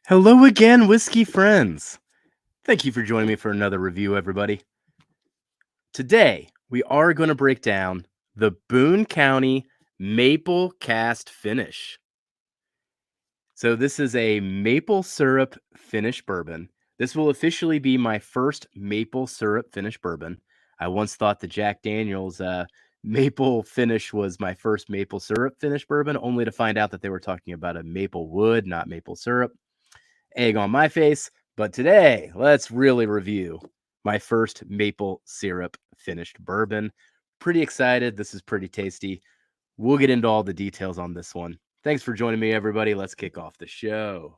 Hello again, whiskey friends. Thank you for joining me for another review, everybody. Today, we are going to break down the Boone County Maple Cast Finish. So, this is a maple syrup finish bourbon. This will officially be my first maple syrup finish bourbon. I once thought the Jack Daniels maple finish was my first maple syrup finish bourbon, only to find out that they were talking about a maple wood, not maple syrup. Egg on my face. But today, let's really review my first maple syrup finished bourbon. Pretty excited. This is pretty tasty. We'll get into all the details on this one. Thanks for joining me, everybody. Let's kick off the show.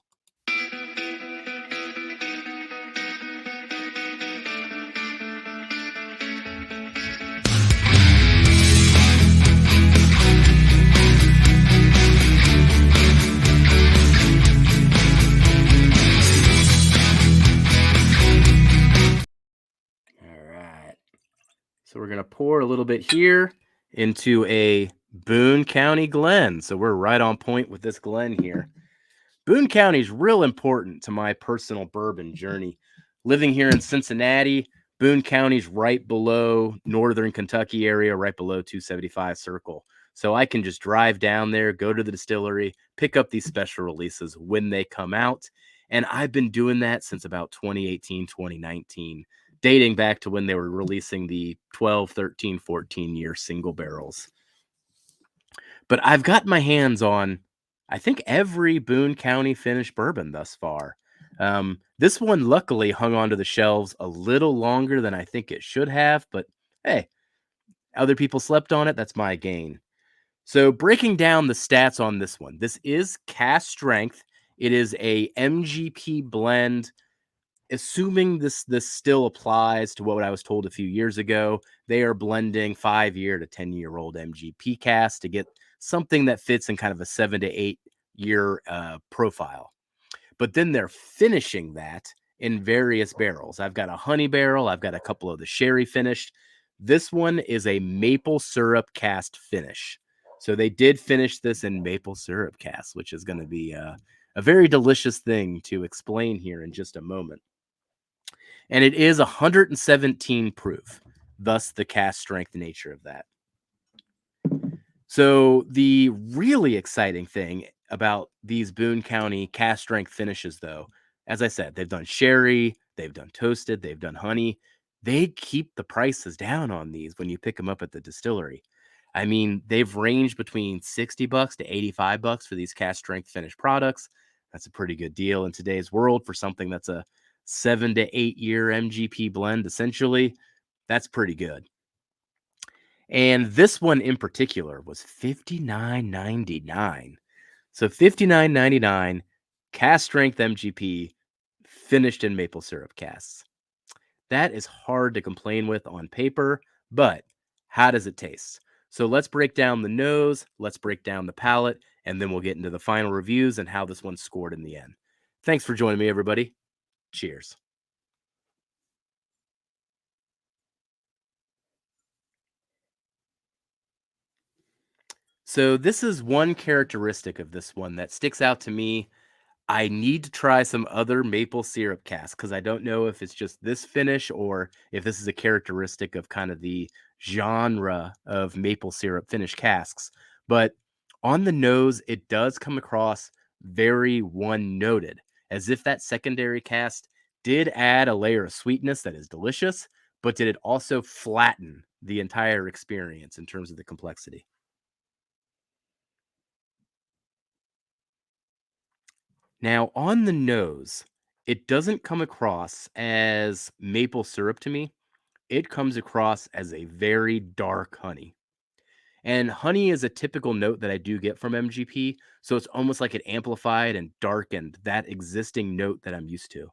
All right. So we're going to pour a little bit here into a Boone County Glen. So we're right on point with this Glen here. Boone County is real important to my personal bourbon journey. Living here in Cincinnati, Boone County's right below Northern Kentucky area, right below 275 Circle. So I can just drive down there, go to the distillery, pick up these special releases when they come out. And I've been doing that since about 2018, 2019, dating back to when they were releasing the 12, 13, 14-year single barrels. But I've got my hands on, I think, every Boone County finished bourbon thus far. This one luckily hung onto the shelves a little longer than I think it should have, but hey, other people slept on it. That's my gain. So breaking down the stats on this one, this is cask strength. It is a MGP blend. Assuming this still applies to what I was told a few years ago, they are blending 5-year to 10-year-old MGP cask to get something that fits in kind of a 7 to 8-year profile. But then they're finishing that in various barrels. I've got a honey barrel. I've got a couple of the sherry finished. This one is a maple syrup cast finish. So they did finish this in maple syrup cast, which is going to be a very delicious thing to explain here in just a moment. And it is 117 proof, thus the cast strength nature of that. So the really exciting thing about these Boone County cast strength finishes, though, as I said, they've done sherry, they've done toasted, they've done honey. They keep the prices down on these when you pick them up at the distillery. I mean, they've ranged between $60 to $85 for these cast strength finished products. That's a pretty good deal in today's world for something that's a 7 to 8-year MGP blend, essentially. That's pretty good. And this one in particular was $59.99. So $59.99 cast strength MGP finished in maple syrup casks. That is hard to complain with on paper, but how does it taste? So let's break down the nose, let's break down the palate, and then we'll get into the final reviews and how this one scored in the end. Thanks for joining me, everybody. Cheers. So this is one characteristic of this one that sticks out to me. I need to try some other maple syrup casks because I don't know if it's just this finish or if this is a characteristic of kind of the genre of maple syrup finish casks. But on the nose, it does come across very one noted, as if that secondary cast did add a layer of sweetness that is delicious, but did it also flatten the entire experience in terms of the complexity? Now, on the nose, it doesn't come across as maple syrup to me. It comes across as a very dark honey. And honey is a typical note that I do get from MGP. So it's almost like it amplified and darkened that existing note that I'm used to.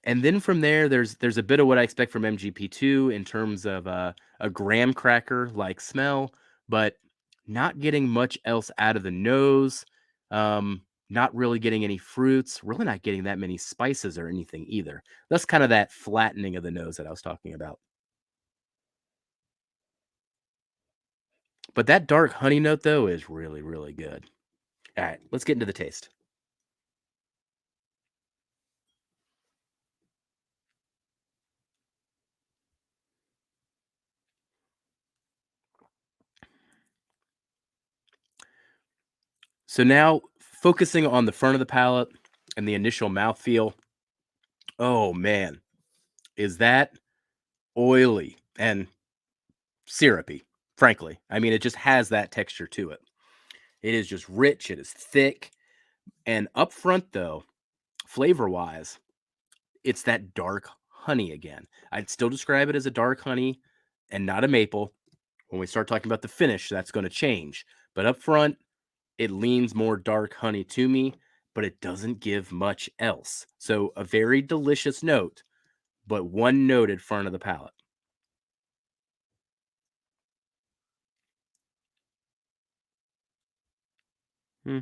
And then from there, there's a bit of what I expect from MGP2 in terms of a graham cracker like smell, but not getting much else out of the nose. Not really getting any fruits, really not getting that many spices or anything either. That's kind of that flattening of the nose that I was talking about. But that dark honey note, though, is really, really good. All right, let's get into the taste. So now focusing on the front of the palate and the initial mouthfeel. Oh man, is that oily and syrupy, frankly. I mean, it just has that texture to it. It is just rich, it is thick. And up front, though, flavor wise, it's that dark honey again. I'd still describe it as a dark honey and not a maple. When we start talking about the finish, that's going to change. But up front, it leans more dark honey to me, but it doesn't give much else. So a very delicious note, but one note at front of the palate. Hmm.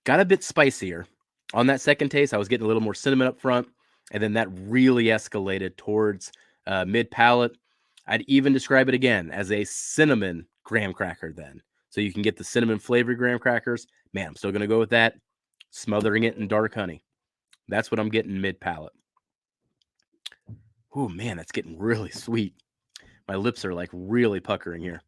Got a bit spicier. On that second taste, I was getting a little more cinnamon up front, and then that really escalated towards mid palate. I'd even describe it again as a cinnamon graham cracker then. So you can get the cinnamon flavored graham crackers. Man, I'm still going to go with that. Smothering it in dark honey. That's what I'm getting mid palate. Oh man, that's getting really sweet. My lips are like really puckering here.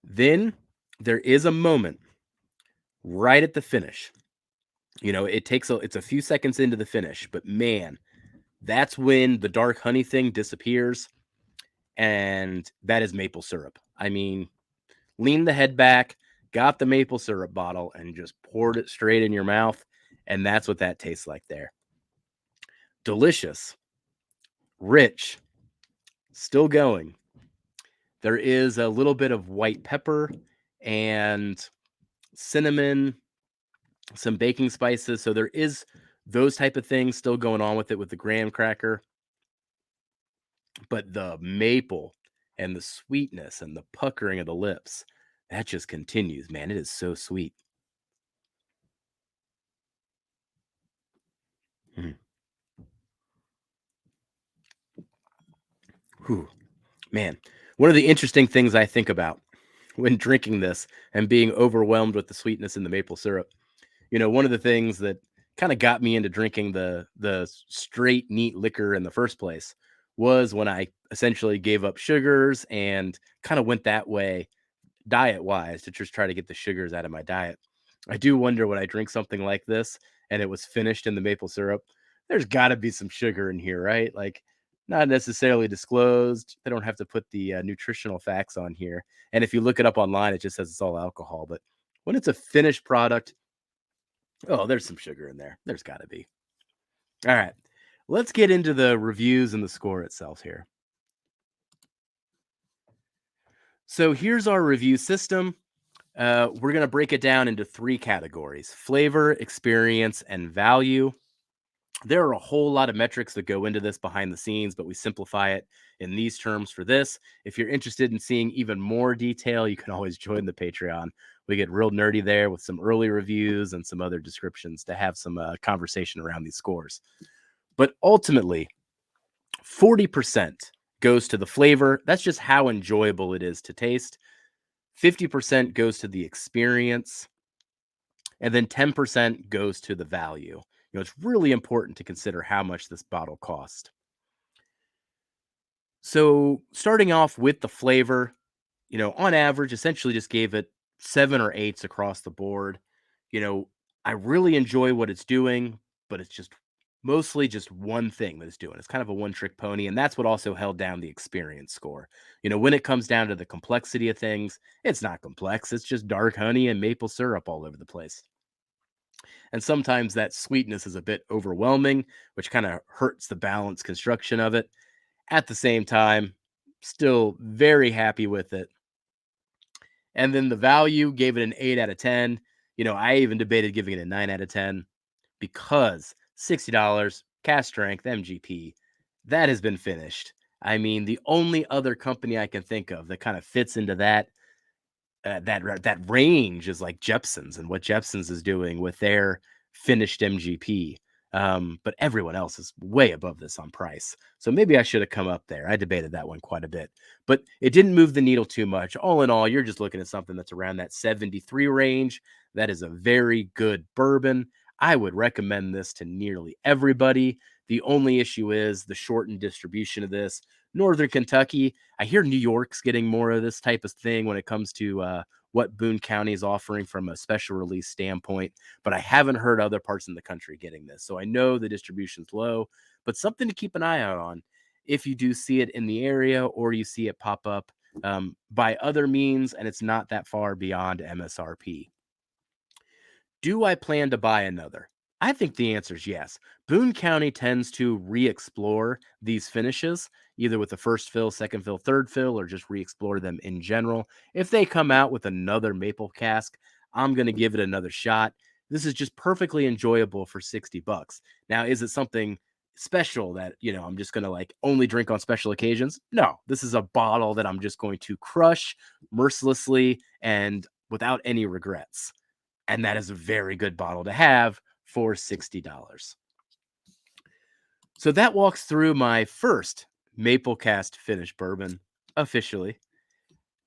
Then there is a moment right at the finish. It's a few seconds into the finish, but man, that's when the dark honey thing disappears, and that is maple syrup. I mean, lean the head back, got the maple syrup bottle, and just poured it straight in your mouth, and that's what that tastes like there. Delicious, rich, still going. There is a little bit of white pepper and cinnamon, some baking spices. So there is those type of things still going on with it with the graham cracker, but the maple and the sweetness and the puckering of the lips, that just continues, man. It is so sweet. Mm. Whew. Man, one of the interesting things I think about when drinking this and being overwhelmed with the sweetness in the maple syrup, one of the things that kind of got me into drinking the straight neat liquor in the first place was when I essentially gave up sugars and kind of went that way diet wise to just try to get the sugars out of my diet. I do wonder when I drink something like this and it was finished in the maple syrup, there's got to be some sugar in here, right? Like, not necessarily disclosed. They don't have to put the nutritional facts on here. And if you look it up online, it just says it's all alcohol. But when it's a finished product, oh, there's some sugar in there. There's got to be. All right. Let's get into the reviews and the score itself here. So here's our review system. We're going to break it down into three categories: flavor, experience, and value. There are a whole lot of metrics that go into this behind the scenes, but we simplify it in these terms for this. If you're interested in seeing even more detail, you can always join the Patreon. We get real nerdy there with some early reviews and some other descriptions to have some conversation around these scores. But ultimately, 40% goes to the flavor. That's just how enjoyable it is to taste. 50% goes to the experience, and then 10% goes to the value. It's really important to consider how much this bottle cost. So, starting off with the flavor, on average, essentially just gave it seven or eights across the board. You know, I really enjoy what it's doing, but it's just mostly just one thing that it's doing. It's kind of a one trick pony. And that's what also held down the experience score. When it comes down to the complexity of things, it's not complex. It's just dark honey and maple syrup all over the place. And sometimes that sweetness is a bit overwhelming, which kind of hurts the balance construction of it. At the same time, still very happy with it. And then the value gave it an 8 out of 10. I even debated giving it a 9 out of 10 because $60 cask strength MGP, that has been finished. I mean, the only other company I can think of that kind of fits into that that range is like Jepson's and what Jepson's is doing with their finished MGP. But everyone else is way above this on price. So maybe I should have come up there. I debated that one quite a bit, but it didn't move the needle too much. All in all, you're just looking at something that's around that 73 range. That is a very good bourbon. I would recommend this to nearly everybody. The only issue is the shortened distribution of this. Northern Kentucky, I hear New York's getting more of this type of thing when it comes to what Boone County is offering from a special release standpoint, but I haven't heard other parts in the country getting this. So I know the distribution's low, but something to keep an eye out on if you do see it in the area or you see it pop up by other means and it's not that far beyond MSRP. Do I plan to buy another? I think the answer is yes. Boone County tends to re-explore these finishes, either with the first fill, second fill, third fill, or just re-explore them in general. If they come out with another maple cask, I'm going to give it another shot. This is just perfectly enjoyable for $60. Now, is it something special that, I'm just going to like only drink on special occasions? No, this is a bottle that I'm just going to crush mercilessly and without any regrets. And that is a very good bottle to have for $60. So that walks through my first maple cast finished bourbon officially.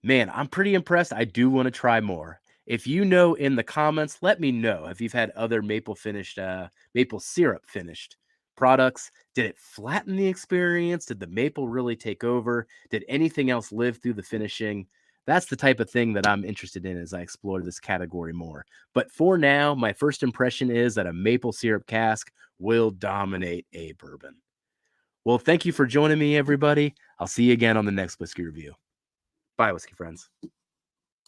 Man, I'm pretty impressed. I do want to try more. If you know in the comments, let me know if you've had other maple syrup finished products. Did it flatten the experience? Did the maple really take over? Did anything else live through the finishing? That's the type of thing that I'm interested in as I explore this category more. But for now, my first impression is that a maple syrup cask will dominate a bourbon. Well, thank you for joining me, everybody. I'll see you again on the next whiskey review. Bye, whiskey friends.